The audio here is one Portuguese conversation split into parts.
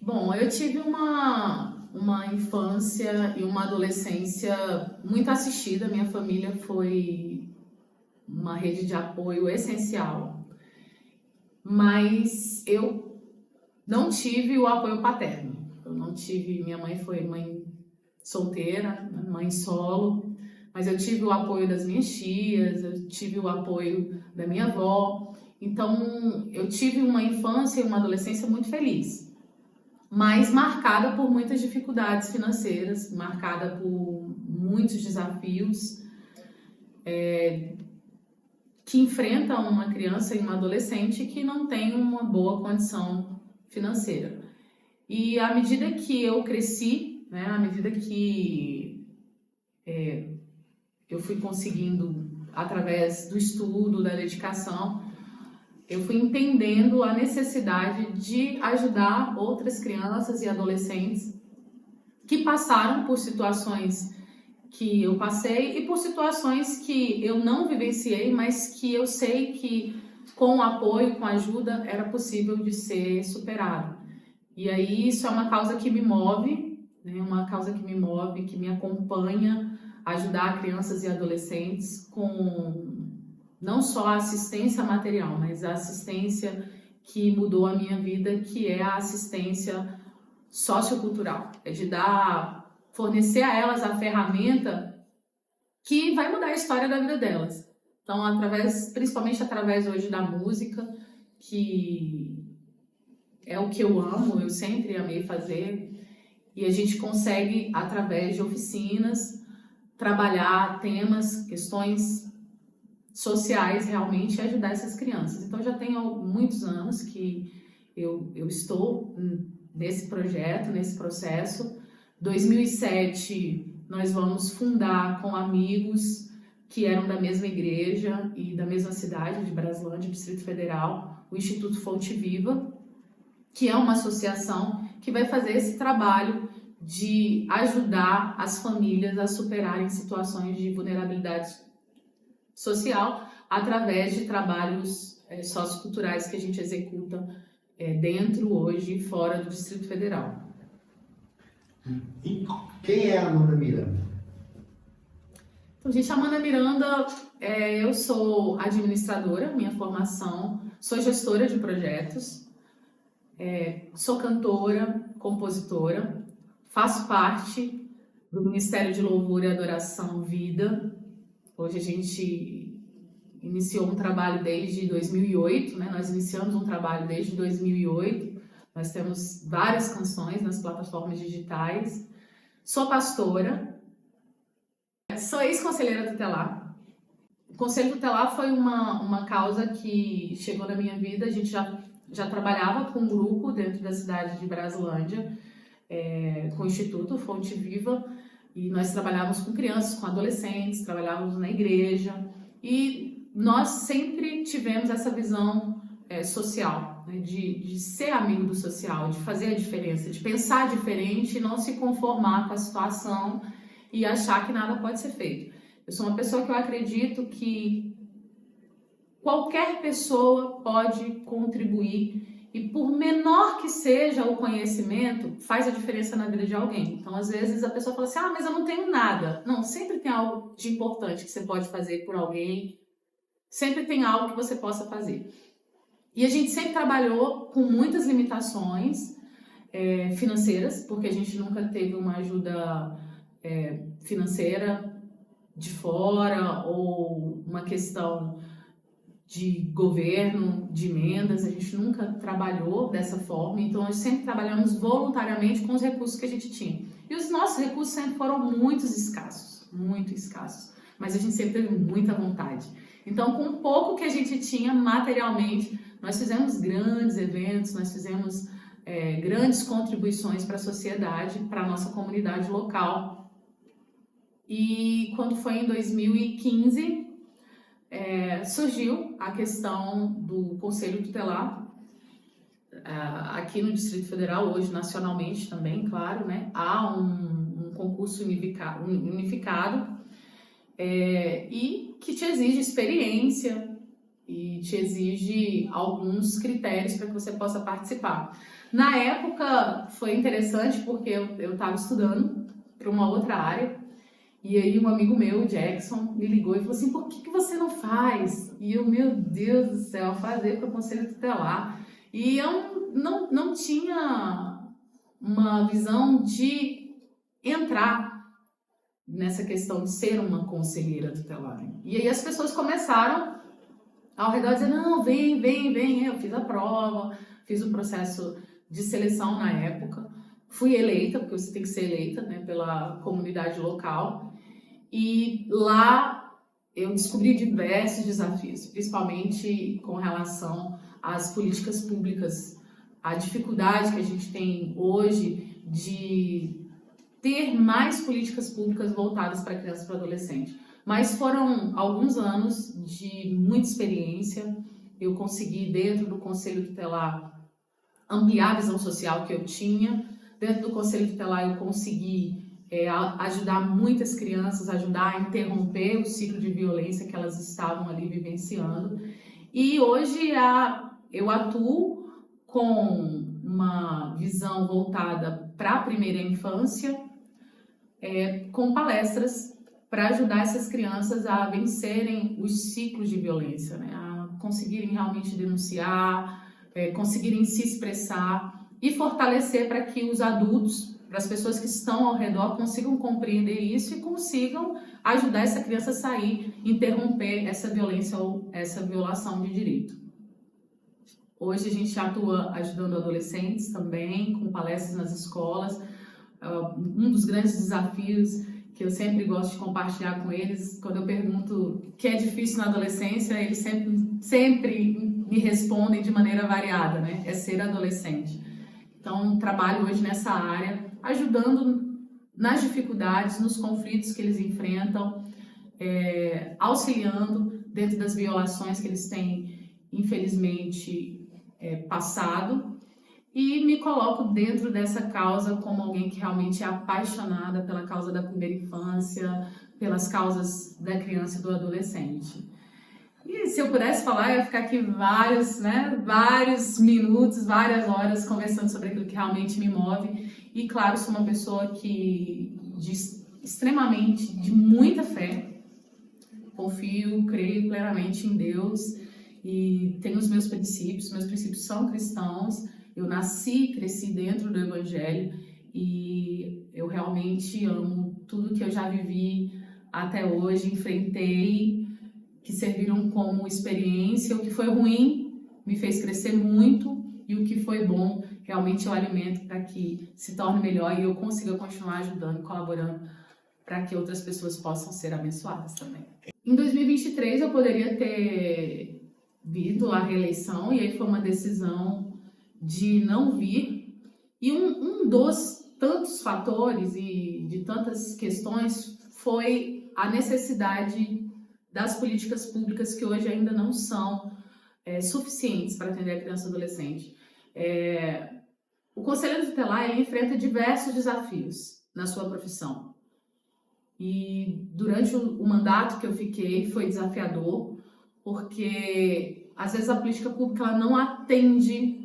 Bom, eu tive uma infância e uma adolescência muito assistida. Minha família foi uma rede de apoio essencial, mas eu não tive o apoio paterno. Eu não tive, minha mãe foi mãe solteira, mãe solo, mas eu tive o apoio das minhas tias, eu tive o apoio da minha avó. Então, eu tive uma infância e uma adolescência muito feliz, mas marcada por muitas dificuldades financeiras, marcada por muitos desafios que enfrentam uma criança e uma adolescente que não tem uma boa condição financeira. E à medida que eu cresci, né, à medida que eu fui conseguindo, através do estudo, da dedicação, eu fui entendendo a necessidade de ajudar outras crianças e adolescentes que passaram por situações que eu passei e por situações que eu não vivenciei, mas que eu sei que com apoio, com ajuda, era possível de ser superado. E aí isso é uma causa que me move, né? Uma causa que me move, que me acompanha, ajudar crianças e adolescentes com não só a assistência material, mas a assistência que mudou a minha vida, que é a assistência sociocultural. É de fornecer a elas a ferramenta que vai mudar a história da vida delas. Então, principalmente através hoje da música, que é o que eu amo, eu sempre amei fazer, e a gente consegue, através de oficinas, trabalhar temas, questões sociais realmente e ajudar essas crianças. Então, já tenho muitos anos que eu estou nesse projeto, nesse processo. 2007, nós vamos fundar com amigos que eram da mesma igreja e da mesma cidade de Braslândia, Distrito Federal, o Instituto Fonte Viva, que é uma associação que vai fazer esse trabalho de ajudar as famílias a superarem situações de vulnerabilidade social através de trabalhos socioculturais que a gente executa dentro hoje e fora do Distrito Federal. E quem é a Amanda Miranda? Então, gente, Amanda Miranda, eu sou administradora, minha formação, sou gestora de projetos, sou cantora, compositora, faço parte do Ministério de Louvor e Adoração Vida. Hoje a gente iniciou um trabalho desde 2008, né? Nós iniciamos um trabalho desde 2008, nós temos várias canções nas plataformas digitais. Sou pastora, sou ex-conselheira tutelar. O Conselho Tutelar foi uma causa que chegou na minha vida. A gente já trabalhava com um grupo dentro da cidade de Braslândia, com o Instituto Fonte Viva, e nós trabalhávamos com crianças, com adolescentes, trabalhávamos na igreja, e nós sempre tivemos essa visão social, né, de ser amigo do social, de fazer a diferença, de pensar diferente e não se conformar com a situação e achar que nada pode ser feito. Eu sou uma pessoa que eu acredito que qualquer pessoa pode contribuir e, por menor que seja o conhecimento, faz a diferença na vida de alguém. Então, às vezes, a pessoa fala assim, mas eu não tenho nada. Não, sempre tem algo de importante que você pode fazer por alguém, sempre tem algo que você possa fazer. E a gente sempre trabalhou com muitas limitações financeiras, porque a gente nunca teve uma ajuda financeira de fora ou uma questão de governo, de emendas. A gente nunca trabalhou dessa forma, então nós sempre trabalhamos voluntariamente com os recursos que a gente tinha. E os nossos recursos sempre foram muito escassos, mas a gente sempre teve muita vontade. Então, com o pouco que a gente tinha materialmente, nós fizemos grandes eventos, nós fizemos grandes contribuições para a sociedade, para a nossa comunidade local. E quando foi em 2015, surgiu a questão do Conselho Tutelar, aqui no Distrito Federal, hoje nacionalmente também, claro, né? Há um concurso unificado e que te exige experiência e te exige alguns critérios para que você possa participar. Na época foi interessante porque eu estava estudando para uma outra área e aí um amigo meu, o Jackson, me ligou e falou assim, por que você não faz? E eu, meu Deus do céu, fazer para o Conselho Tutelar. E eu não tinha uma visão de entrar nessa questão de ser uma conselheira tutelar. E aí as pessoas começaram ao redor dizer, não, vem. Eu fiz a prova, fiz o processo de seleção na época, fui eleita, porque você tem que ser eleita, né, pela comunidade local, e lá eu descobri diversos desafios, principalmente com relação às políticas públicas, a dificuldade que a gente tem hoje de ter mais políticas públicas voltadas para criança e para adolescente. Mas foram alguns anos de muita experiência. Eu consegui, dentro do Conselho Tutelar, ampliar a visão social que eu tinha. Dentro do Conselho Tutelar, eu consegui ajudar muitas crianças, ajudar a interromper o ciclo de violência que elas estavam ali vivenciando. E hoje eu atuo com uma visão voltada para a primeira infância, com palestras para ajudar essas crianças a vencerem os ciclos de violência, né? A conseguirem realmente denunciar, conseguirem se expressar e fortalecer para que os adultos, para as pessoas que estão ao redor, consigam compreender isso e consigam ajudar essa criança a sair, interromper essa violência ou essa violação de direito. Hoje a gente atua ajudando adolescentes também, com palestras nas escolas. Um dos grandes desafios que eu sempre gosto de compartilhar com eles, quando eu pergunto o que é difícil na adolescência, eles sempre me respondem de maneira variada, né? É ser adolescente. Então, trabalho hoje nessa área, ajudando nas dificuldades, nos conflitos que eles enfrentam, auxiliando dentro das violações que eles têm, infelizmente, passado. E me coloco dentro dessa causa como alguém que realmente é apaixonada pela causa da primeira infância, pelas causas da criança e do adolescente. E se eu pudesse falar, eu ia ficar aqui vários minutos, várias horas conversando sobre aquilo que realmente me move. E claro, sou uma pessoa extremamente, de muita fé. Confio, creio plenamente em Deus e tenho os meus princípios são cristãos. Eu nasci, cresci dentro do Evangelho e eu realmente amo tudo que eu já vivi até hoje, enfrentei, que serviram como experiência. O que foi ruim me fez crescer muito e o que foi bom realmente eu alimento para que se torne melhor e eu consiga continuar ajudando, colaborando para que outras pessoas possam ser abençoadas também. Em 2023 eu poderia ter vindo à reeleição e aí foi uma decisão de não vir, e um dos tantos fatores e de tantas questões foi a necessidade das políticas públicas que hoje ainda não são suficientes para atender a criança e adolescente. O conselheiro tutelar ele enfrenta diversos desafios na sua profissão, e durante o mandato que eu fiquei foi desafiador, porque às vezes a política pública ela não atende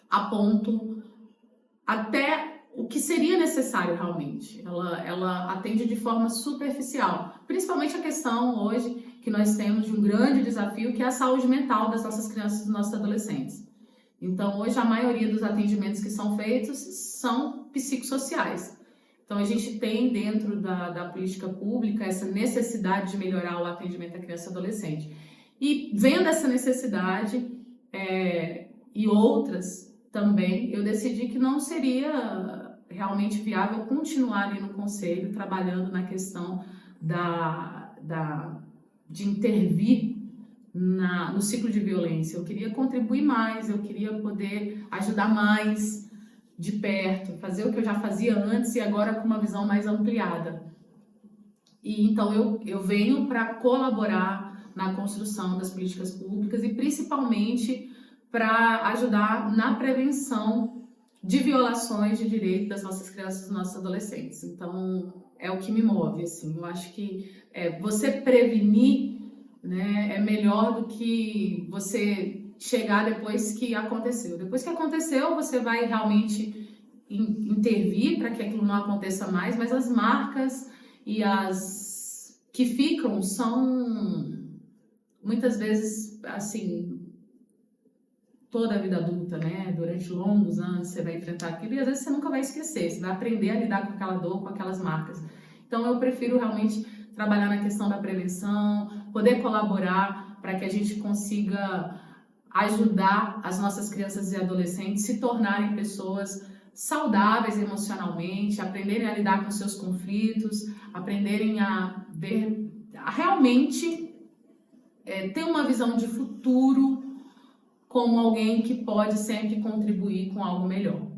a ponto até o que seria necessário realmente. Ela atende de forma superficial, principalmente a questão hoje que nós temos de um grande desafio, que é a saúde mental das nossas crianças e dos nossos adolescentes. Então, hoje a maioria dos atendimentos que são feitos são psicossociais. Então, a gente tem dentro da política pública essa necessidade de melhorar o atendimento à criança e adolescente. E vendo essa necessidade e outras também, eu decidi que não seria realmente viável continuar ali no conselho, trabalhando na questão de intervir no ciclo de violência. Eu queria contribuir mais, eu queria poder ajudar mais de perto, fazer o que eu já fazia antes e agora com uma visão mais ampliada. E então eu venho para colaborar na construção das políticas públicas e principalmente para ajudar na prevenção de violações de direito das nossas crianças e dos nossos adolescentes. Então, é o que me move, assim. Eu acho que você prevenir né? É melhor do que você chegar depois que aconteceu. Depois que aconteceu, você vai realmente intervir para que aquilo não aconteça mais, mas as marcas e as que ficam são muitas vezes assim toda a vida adulta, né? Durante longos anos você vai enfrentar aquilo e às vezes você nunca vai esquecer, você vai aprender a lidar com aquela dor, com aquelas marcas. Então eu prefiro realmente trabalhar na questão da prevenção, poder colaborar para que a gente consiga ajudar as nossas crianças e adolescentes a se tornarem pessoas saudáveis emocionalmente, aprenderem a lidar com seus conflitos, aprenderem a ver, a realmente ter uma visão de futuro como alguém que pode sempre contribuir com algo melhor.